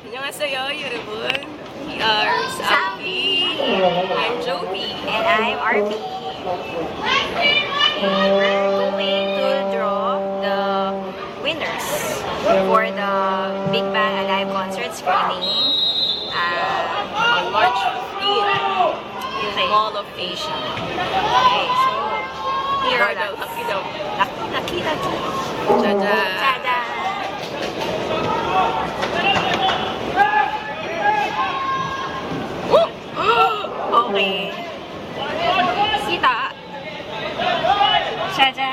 안녕하세요, 여러분. We are Sampi. I'm Jovi. And I'm RP. And we're going to draw the winners for the Big Bang Alive concert screening On March 15th in Mall of Asia. Okay, so here are the Lucky daw. lucky. Tada! Tada! Okay. Sita. Tada!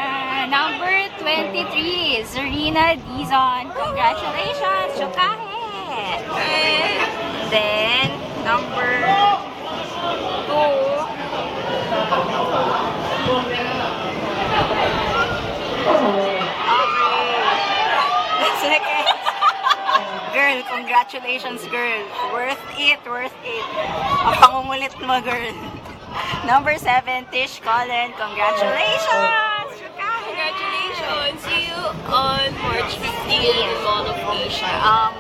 Number 23, Zarina Dizon. Congratulations, Chokahe! Then, number 2. Second. Girl, congratulations, girl. Worth it, worth it. Ang pangungulit mo, girl. Number 7, Tish Colin. Congratulations! Congratulations! See you on March 15th in Mall of Asia.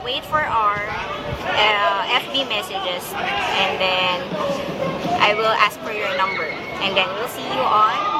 Wait for our FB messages, and then I will ask for your number. And then we'll see you on